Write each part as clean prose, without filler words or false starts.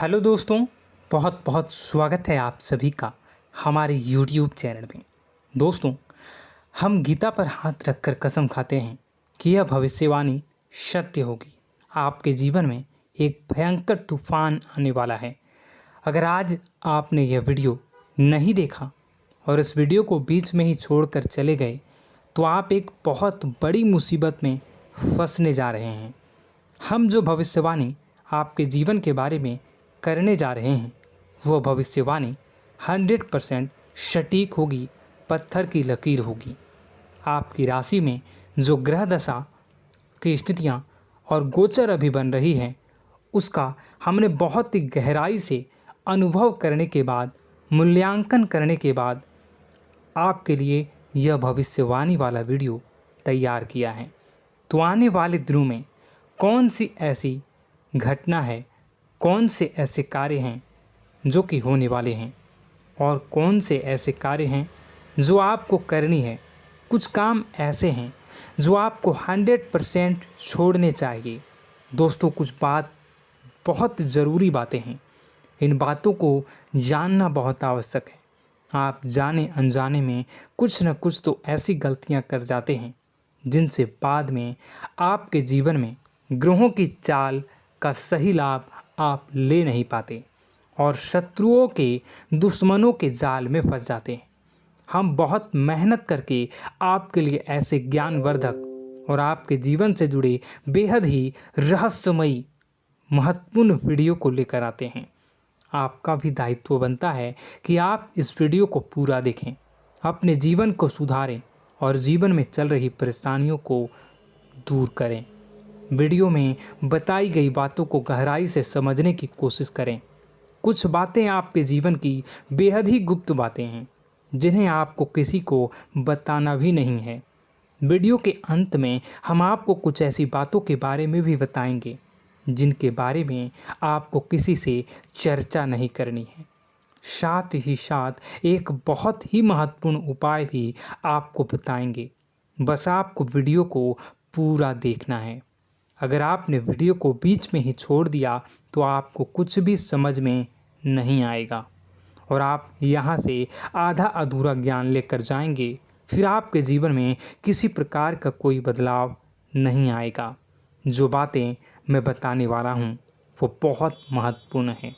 Hello दोस्तों, बहुत बहुत स्वागत है आप सभी का हमारे YouTube चैनल में। दोस्तों, हम गीता पर हाथ रखकर कसम खाते हैं कि यह भविष्यवाणी सत्य होगी। आपके जीवन में एक भयंकर तूफान आने वाला है। अगर आज आपने यह वीडियो नहीं देखा और इस वीडियो को बीच में ही छोड़कर चले गए तो आप एक बहुत बड़ी मुसीबत में फंसने जा रहे हैं। हम जो भविष्यवाणी आपके जीवन के बारे में करने जा रहे हैं वो भविष्यवाणी 100% सटीक होगी, पत्थर की लकीर होगी। आपकी राशि में जो ग्रह दशा की स्थितियाँ और गोचर अभी बन रही हैं उसका हमने बहुत ही गहराई से अनुभव करने के बाद, मूल्यांकन करने के बाद आपके लिए यह भविष्यवाणी वाला वीडियो तैयार किया है। तो आने वाले दिनों में कौन सी ऐसी घटना है, कौन से ऐसे कार्य हैं जो कि होने वाले हैं और कौन से ऐसे कार्य हैं जो आपको करनी है। कुछ काम ऐसे हैं जो आपको 100% छोड़ने चाहिए। दोस्तों, कुछ बात बहुत ज़रूरी बातें हैं। इन बातों को जानना बहुत आवश्यक है। आप जाने अनजाने में कुछ न कुछ तो ऐसी गलतियां कर जाते हैं जिनसे बाद में आपके जीवन में ग्रहों की चाल का सही लाभ आप ले नहीं पाते और शत्रुओं के, दुश्मनों के जाल में फंस जाते हैं। हम बहुत मेहनत करके आपके लिए ऐसे ज्ञानवर्धक और आपके जीवन से जुड़े बेहद ही रहस्यमयी महत्वपूर्ण वीडियो को लेकर आते हैं। आपका भी दायित्व बनता है कि आप इस वीडियो को पूरा देखें, अपने जीवन को सुधारें और जीवन में चल रही परेशानियों को दूर करें। वीडियो में बताई गई बातों को गहराई से समझने की कोशिश करें। कुछ बातें आपके जीवन की बेहद ही गुप्त बातें हैं जिन्हें आपको किसी को बताना भी नहीं है। वीडियो के अंत में हम आपको कुछ ऐसी बातों के बारे में भी बताएंगे जिनके बारे में आपको किसी से चर्चा नहीं करनी है। साथ ही साथ एक बहुत ही महत्वपूर्ण उपाय भी आपको बताएंगे। बस आपको वीडियो को पूरा देखना है। अगर आपने वीडियो को बीच में ही छोड़ दिया तो आपको कुछ भी समझ में नहीं आएगा और आप यहाँ से आधा अधूरा ज्ञान लेकर जाएंगे। फिर आपके जीवन में किसी प्रकार का कोई बदलाव नहीं आएगा। जो बातें मैं बताने वाला हूँ वो बहुत महत्वपूर्ण है।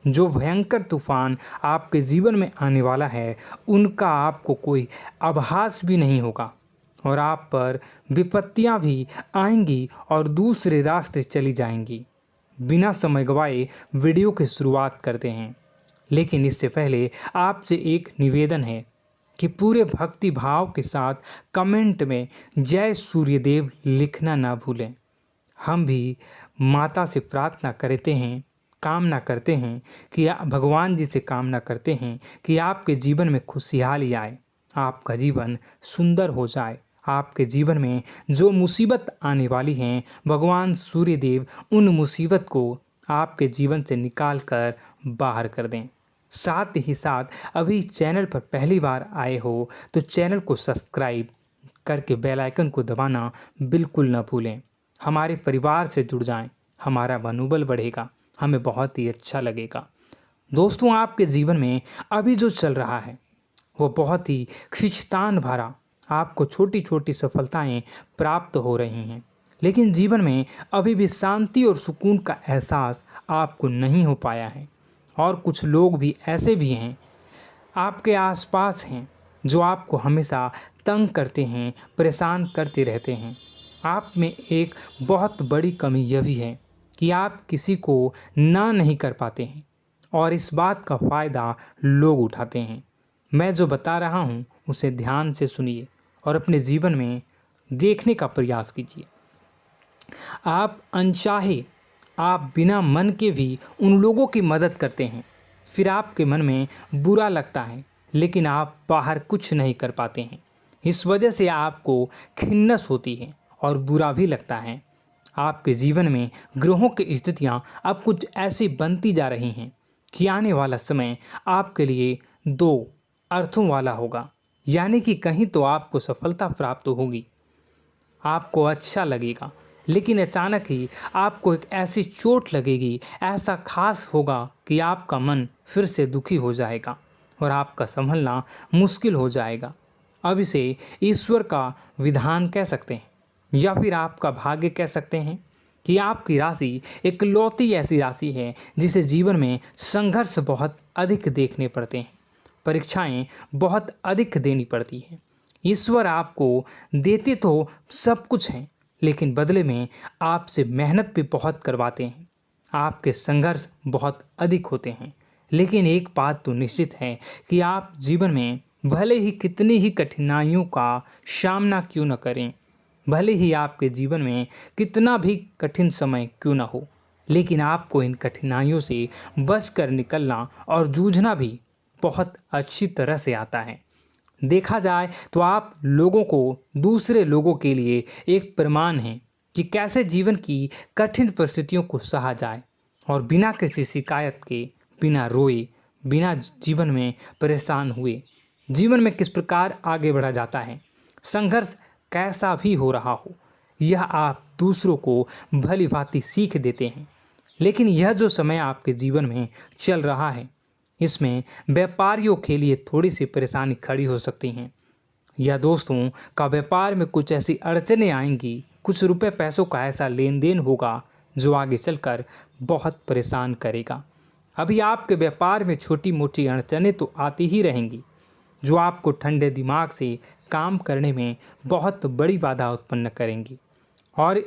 जो भयंकर तूफान आपके जीवन में आने वाला है उनका आपको कोई आभास भी नहीं होगा और आप पर विपत्तियां भी आएंगी और दूसरे रास्ते चली जाएंगी। बिना समय गवाए वीडियो की शुरुआत करते हैं, लेकिन इससे पहले आपसे एक निवेदन है कि पूरे भक्ति भाव के साथ कमेंट में जय सूर्यदेव लिखना ना भूलें। हम भी माता से प्रार्थना करते हैं, कामना करते हैं कि भगवान जी से कामना करते हैं कि आपके जीवन में खुशहाली आए, आपका जीवन सुंदर हो जाए। आपके जीवन में जो मुसीबत आने वाली हैं भगवान सूर्यदेव उन मुसीबत को आपके जीवन से निकाल कर बाहर कर दें। साथ ही साथ अभी चैनल पर पहली बार आए हो तो चैनल को सब्सक्राइब करके बेल आइकन को दबाना बिल्कुल न भूलें। हमारे परिवार से जुड़ जाएं, हमारा मनोबल बढ़ेगा, हमें बहुत ही अच्छा लगेगा। दोस्तों, आपके जीवन में अभी जो चल रहा है वो बहुत ही खींचतान भरा, आपको छोटी छोटी सफलताएं प्राप्त हो रही हैं, लेकिन जीवन में अभी भी शांति और सुकून का एहसास आपको नहीं हो पाया है। और कुछ लोग भी ऐसे भी हैं आपके आसपास हैं जो आपको हमेशा तंग करते हैं, परेशान करते रहते हैं। आप में एक बहुत बड़ी कमी यह भी है कि आप किसी को ना नहीं कर पाते हैं और इस बात का फ़ायदा लोग उठाते हैं। मैं जो बता रहा हूँ उसे ध्यान से सुनिए और अपने जीवन में देखने का प्रयास कीजिए। आप अनचाहे, आप बिना मन के भी उन लोगों की मदद करते हैं, फिर आपके मन में बुरा लगता है लेकिन आप बाहर कुछ नहीं कर पाते हैं। इस वजह से आपको खिन्नस होती है और बुरा भी लगता है। आपके जीवन में ग्रहों की स्थितियाँ अब कुछ ऐसी बनती जा रही हैं कि आने वाला समय आपके लिए दो अर्थों वाला होगा। यानी कि कहीं तो आपको सफलता प्राप्त होगी, आपको अच्छा लगेगा, लेकिन अचानक ही आपको एक ऐसी चोट लगेगी, ऐसा खास होगा कि आपका मन फिर से दुखी हो जाएगा और आपका संभलना मुश्किल हो जाएगा। अब इसे ईश्वर का विधान कह सकते हैं या फिर आपका भाग्य कह सकते हैं कि आपकी राशि इकलौती ऐसी राशि है जिसे जीवन में संघर्ष बहुत अधिक देखने पड़ते हैं, परीक्षाएं बहुत अधिक देनी पड़ती हैं। ईश्वर आपको देते तो सब कुछ हैं, लेकिन बदले में आपसे मेहनत भी बहुत करवाते हैं। आपके संघर्ष बहुत अधिक होते हैं, लेकिन एक बात तो निश्चित है कि आप जीवन में भले ही कितनी ही कठिनाइयों का सामना क्यों न करें, भले ही आपके जीवन में कितना भी कठिन समय क्यों न हो, लेकिन आपको इन कठिनाइयों से बचकर निकलना और जूझना भी बहुत अच्छी तरह से आता है। देखा जाए तो आप लोगों को दूसरे लोगों के लिए एक प्रमाण हैं कि कैसे जीवन की कठिन परिस्थितियों को सहा जाए और बिना किसी शिकायत के, बिना रोए, बिना जीवन में परेशान हुए जीवन में किस प्रकार आगे बढ़ा जाता है। संघर्ष कैसा भी हो रहा हो, यह आप दूसरों को भली भांति सीख देते हैं। लेकिन यह जो समय आपके जीवन में चल रहा है, इसमें व्यापारियों के लिए थोड़ी सी परेशानी खड़ी हो सकती हैं, या दोस्तों का व्यापार में कुछ ऐसी अड़चनें आएंगी, कुछ रुपए पैसों का ऐसा लेन देन होगा जो आगे चलकर बहुत परेशान करेगा। अभी आपके व्यापार में छोटी मोटी अड़चनें तो आती ही रहेंगी, जो आपको ठंडे दिमाग से काम करने में बहुत बड़ी बाधा उत्पन्न करेंगी। और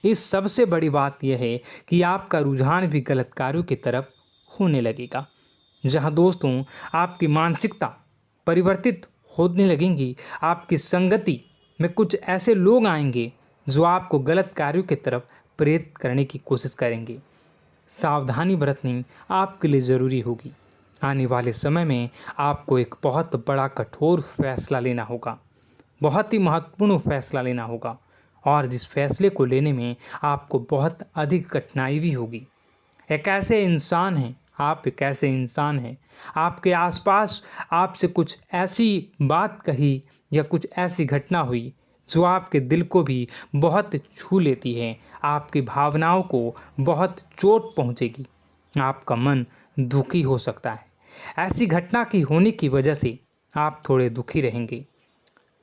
इस सबसे बड़ी बात यह है कि आपका रुझान भी गलत कार्यों की तरफ होने लगेगा, जहां दोस्तों आपकी मानसिकता परिवर्तित होने लगेंगी। आपकी संगति में कुछ ऐसे लोग आएंगे जो आपको गलत कार्यों की तरफ प्रेरित करने की कोशिश करेंगे। सावधानी बरतनी आपके लिए ज़रूरी होगी। आने वाले समय में आपको एक बहुत बड़ा कठोर फैसला लेना होगा, बहुत ही महत्वपूर्ण फैसला लेना होगा, और जिस फैसले को लेने में आपको बहुत अधिक कठिनाई भी होगी। एक ऐसे इंसान हैं, आप एक ऐसे इंसान हैं, आपके आसपास आपसे कुछ ऐसी बात कही या कुछ ऐसी घटना हुई जो आपके दिल को भी बहुत छू लेती है, आपकी भावनाओं को बहुत चोट पहुंचेगी, आपका मन दुखी हो सकता है। ऐसी घटना की होने की वजह से आप थोड़े दुखी रहेंगे।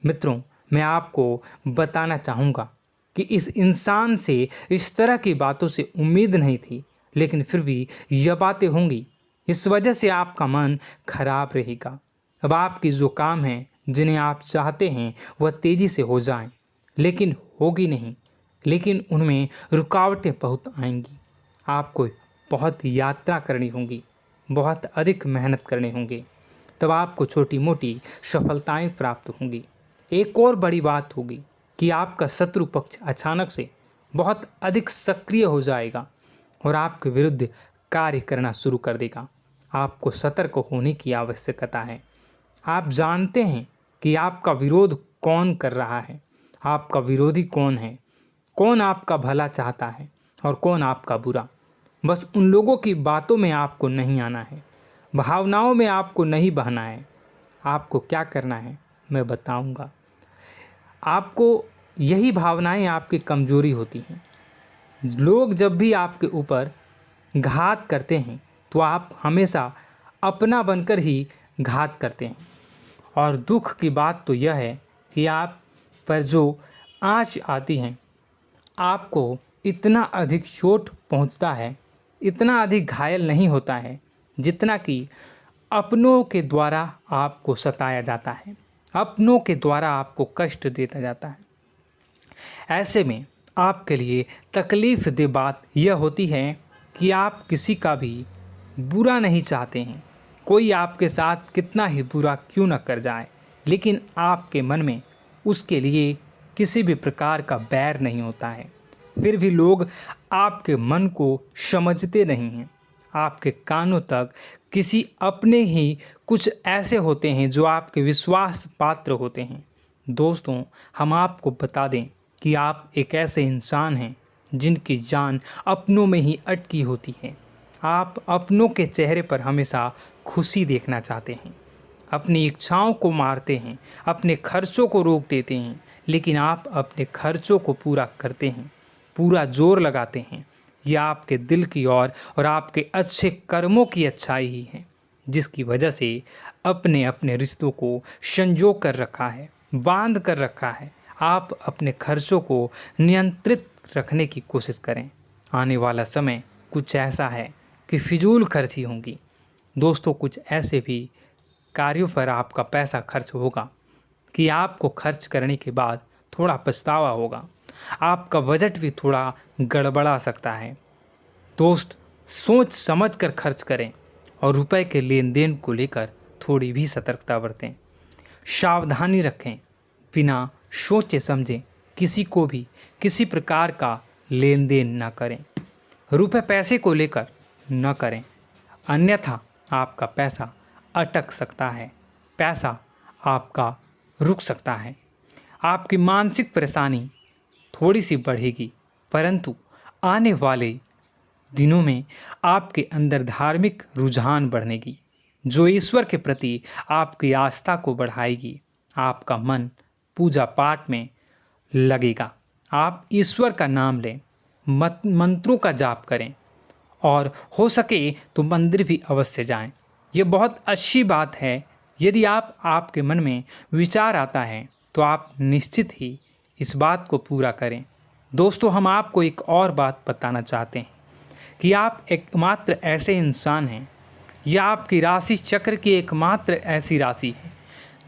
मित्रों, मैं आपको बताना चाहूँगा कि इस इंसान से इस तरह की बातों से उम्मीद नहीं थी, लेकिन फिर भी यह बातें होंगी। इस वजह से आपका मन खराब रहेगा। अब आपकी जो काम है, जिन्हें आप चाहते हैं वह तेज़ी से हो जाएं, लेकिन होगी नहीं, लेकिन उनमें रुकावटें बहुत आएंगी। आपको बहुत यात्रा करनी होगी, बहुत अधिक मेहनत करने होंगे, तब आपको छोटी मोटी सफलताएं प्राप्त होंगी। एक और बड़ी बात होगी कि आपका शत्रु पक्ष अचानक से बहुत अधिक सक्रिय हो जाएगा और आपके विरुद्ध कार्य करना शुरू कर देगा। आपको सतर्क होने की आवश्यकता है। आप जानते हैं कि आपका विरोध कौन कर रहा है, आपका विरोधी कौन है, कौन आपका भला चाहता है और कौन आपका बुरा। बस उन लोगों की बातों में आपको नहीं आना है, भावनाओं में आपको नहीं बहना है। आपको क्या करना है मैं बताऊंगा। आपको यही भावनाएं आपकी कमजोरी होती हैं। लोग जब भी आपके ऊपर घात करते हैं तो आप हमेशा अपना बनकर ही घात करते हैं। और दुख की बात तो यह है कि आप पर जो आँच आती है, आपको इतना अधिक चोट पहुंचता है, इतना अधिक घायल नहीं होता है जितना कि अपनों के द्वारा आपको सताया जाता है, अपनों के द्वारा आपको कष्ट देता जाता है। ऐसे में आपके लिए तकलीफ़ दे बात यह होती है कि आप किसी का भी बुरा नहीं चाहते हैं। कोई आपके साथ कितना ही बुरा क्यों न कर जाए, लेकिन आपके मन में उसके लिए किसी भी प्रकार का बैर नहीं होता है। फिर भी लोग आपके मन को समझते नहीं हैं। आपके कानों तक किसी अपने ही कुछ ऐसे होते हैं जो आपके विश्वास पात्र होते हैं। दोस्तों, हम आपको बता दें कि आप एक ऐसे इंसान हैं जिनकी जान अपनों में ही अटकी होती है। आप अपनों के चेहरे पर हमेशा खुशी देखना चाहते हैं, अपनी इच्छाओं को मारते हैं, अपने खर्चों को रोक देते हैं, लेकिन आप अपने खर्चों को पूरा करते हैं। पूरा जोर लगाते हैं, यह आपके दिल की और आपके अच्छे कर्मों की अच्छाई ही है, जिसकी वजह से अपने अपने रिश्तों को संजो कर रखा है, बांध कर रखा है। आप अपने खर्चों को नियंत्रित रखने की कोशिश करें। आने वाला समय कुछ ऐसा है कि फिजूल खर्ची होंगी। दोस्तों, कुछ ऐसे भी कार्यों पर आपका पैसा खर्च होगा कि आपको खर्च करने के बाद थोड़ा पछतावा होगा। आपका बजट भी थोड़ा गड़बड़ा सकता है। दोस्त, सोच समझ कर खर्च करें और रुपए के लेन देन को लेकर थोड़ी भी सतर्कता बरतें। सावधानी रखें, बिना सोचे समझे किसी को भी किसी प्रकार का लेन देन न करें। रुपए पैसे को लेकर न करें, अन्यथा आपका पैसा अटक सकता है, पैसा आपका रुक सकता है। आपकी मानसिक परेशानी थोड़ी सी बढ़ेगी, परंतु आने वाले दिनों में आपके अंदर धार्मिक रुझान बढ़नेगी, जो ईश्वर के प्रति आपकी आस्था को बढ़ाएगी। आपका मन पूजा पाठ में लगेगा। आप ईश्वर का नाम लें, मंत्रों का जाप करें और हो सके तो मंदिर भी अवश्य जाएं। ये बहुत अच्छी बात है। यदि आपके मन में विचार आता है तो आप निश्चित ही इस बात को पूरा करें। दोस्तों, हम आपको एक और बात बताना चाहते हैं कि आप एकमात्र ऐसे इंसान हैं, यह आपकी राशि चक्र की एकमात्र ऐसी राशि है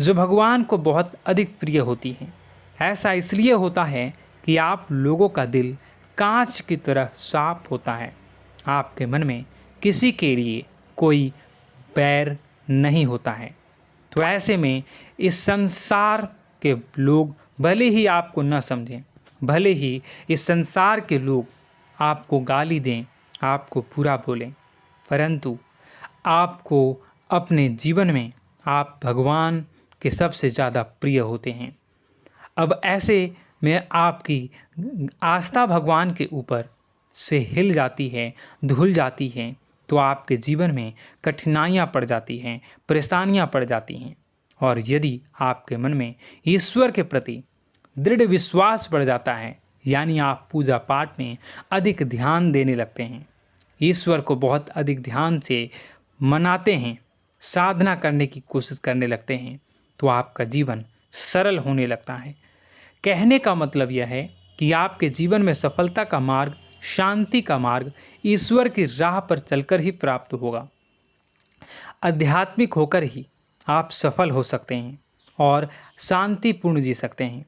जो भगवान को बहुत अधिक प्रिय होती है। ऐसा इसलिए होता है कि आप लोगों का दिल कांच की तरह साफ होता है। आपके मन में किसी के लिए कोई बैर नहीं होता है। तो ऐसे में इस संसार के लोग भले ही आपको न समझें, भले ही इस संसार के लोग आपको गाली दें, आपको बुरा बोलें, परंतु आपको अपने जीवन में आप भगवान के सबसे ज़्यादा प्रिय होते हैं। अब ऐसे में आपकी आस्था भगवान के ऊपर से हिल जाती है, धुल जाती है, तो आपके जीवन में कठिनाइयाँ पड़ जाती हैं, परेशानियाँ पड़ जाती हैं। और यदि आपके मन में ईश्वर के प्रति दृढ़ विश्वास बढ़ जाता है, यानी आप पूजा पाठ में अधिक ध्यान देने लगते हैं, ईश्वर को बहुत अधिक ध्यान से मनाते हैं, साधना करने की कोशिश करने लगते हैं, तो आपका जीवन सरल होने लगता है। कहने का मतलब यह है कि आपके जीवन में सफलता का मार्ग, शांति का मार्ग ईश्वर की राह पर चलकर ही प्राप्त होगा। आध्यात्मिक होकर ही आप सफल हो सकते हैं और शांतिपूर्ण जी सकते हैं।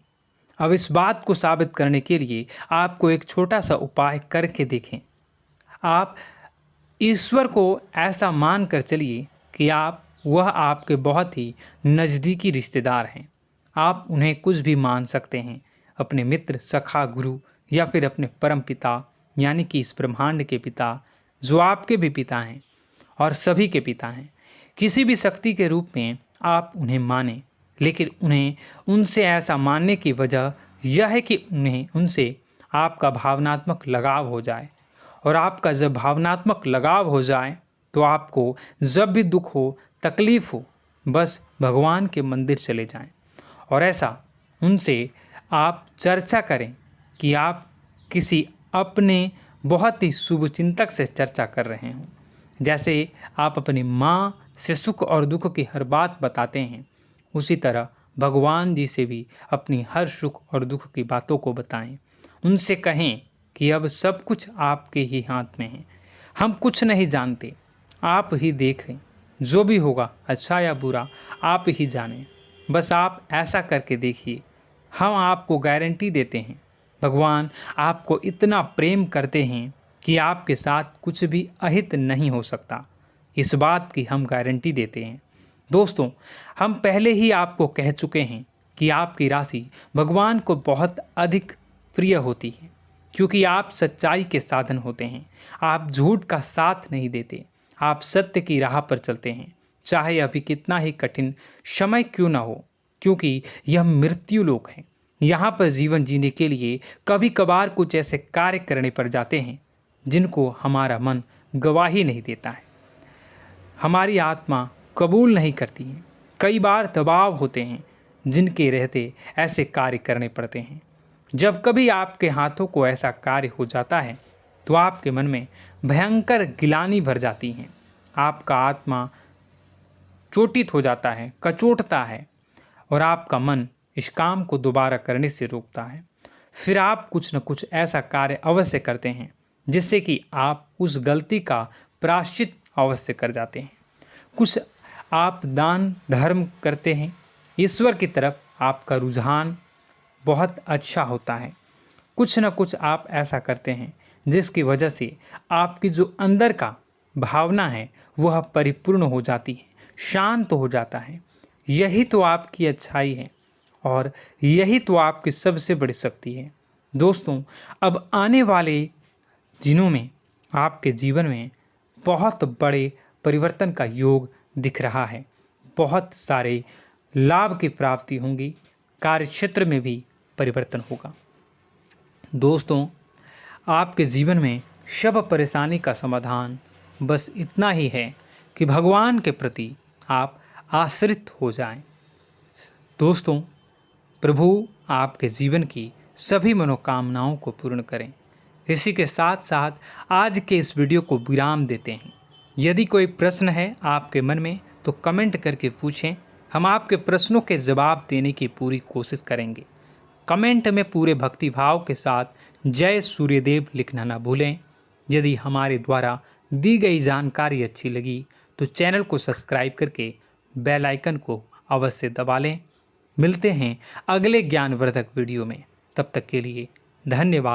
अब इस बात को साबित करने के लिए आपको एक छोटा सा उपाय करके देखें। आप ईश्वर को ऐसा मान कर चलिए कि वह आपके बहुत ही नज़दीकी रिश्तेदार हैं। आप उन्हें कुछ भी मान सकते हैं, अपने मित्र, सखा, गुरु या फिर अपने परम पिता, यानी कि इस ब्रह्मांड के पिता, जो आपके भी पिता हैं और सभी के पिता हैं। किसी भी शक्ति के रूप में आप उन्हें मानें, लेकिन उन्हें उनसे ऐसा मानने की वजह यह है कि उनसे आपका भावनात्मक लगाव हो जाए। और आपका जब भावनात्मक लगाव हो जाए तो आपको जब भी दुख हो, तकलीफ़ हो, बस भगवान के मंदिर चले जाएं और ऐसा उनसे आप चर्चा करें कि आप किसी अपने बहुत ही शुभचिंतक से चर्चा कर रहे हों। जैसे आप अपनी माँ से सुख और दुख की हर बात बताते हैं, उसी तरह भगवान जी से भी अपनी हर सुख और दुख की बातों को बताएं। उनसे कहें कि अब सब कुछ आपके ही हाथ में है, हम कुछ नहीं जानते, आप ही देखें, जो भी होगा अच्छा या बुरा आप ही जानें। बस आप ऐसा करके देखिए, हम आपको गारंटी देते हैं, भगवान आपको इतना प्रेम करते हैं कि आपके साथ कुछ भी अहित नहीं हो सकता। इस बात की हम गारंटी देते हैं। दोस्तों, हम पहले ही आपको कह चुके हैं कि आपकी राशि भगवान को बहुत अधिक प्रिय होती है, क्योंकि आप सच्चाई के साधन होते हैं। आप झूठ का साथ नहीं देते, आप सत्य की राह पर चलते हैं, चाहे अभी कितना ही कठिन समय क्यों ना हो, क्योंकि यह मृत्यु लोक है। यहाँ पर जीवन जीने के लिए कभी कभार कुछ ऐसे कार्य करने पड़ जाते हैं जिनको हमारा मन गवाही नहीं देता है, हमारी आत्मा कबूल नहीं करती है। कई बार दबाव होते हैं जिनके रहते ऐसे कार्य करने पड़ते हैं। जब कभी आपके हाथों को ऐसा कार्य हो जाता है तो आपके मन में भयंकर गिलानी भर जाती है। आपका आत्मा चोटित हो जाता है, कचोटता है और आपका मन इस काम को दोबारा करने से रोकता है। फिर आप कुछ न कुछ ऐसा कार्य अवश्य करते हैं जिससे कि आप उस गलती का प्रायश्चित अवश्य कर जाते हैं। कुछ आप दान धर्म करते हैं। ईश्वर की तरफ आपका रुझान बहुत अच्छा होता है। कुछ न कुछ आप ऐसा करते हैं जिसकी वजह से आपकी जो अंदर का भावना है वह परिपूर्ण हो जाती है, शांत हो जाता है। यही तो आपकी अच्छाई है और यही तो आपकी सबसे बड़ी शक्ति है। दोस्तों, अब आने वाले दिनों में आपके जीवन में बहुत बड़े परिवर्तन का योग दिख रहा है। बहुत सारे लाभ की प्राप्ति होंगी, कार्यक्षेत्र में भी परिवर्तन होगा। दोस्तों, आपके जीवन में सब परेशानी का समाधान बस इतना ही है कि भगवान के प्रति आप आश्रित हो जाएं। दोस्तों, प्रभु आपके जीवन की सभी मनोकामनाओं को पूर्ण करें। इसी के साथ साथ आज के इस वीडियो को विराम देते हैं। यदि कोई प्रश्न है आपके मन में तो कमेंट करके पूछें, हम आपके प्रश्नों के जवाब देने की पूरी कोशिश करेंगे। कमेंट में पूरे भक्तिभाव के साथ जय सूर्यदेव लिखना ना भूलें। यदि हमारे द्वारा दी गई जानकारी अच्छी लगी तो चैनल को सब्सक्राइब करके बेल आइकन को अवश्य दबा लें। मिलते हैं अगले ज्ञानवर्धक वीडियो में। तब तक के लिए धन्यवाद।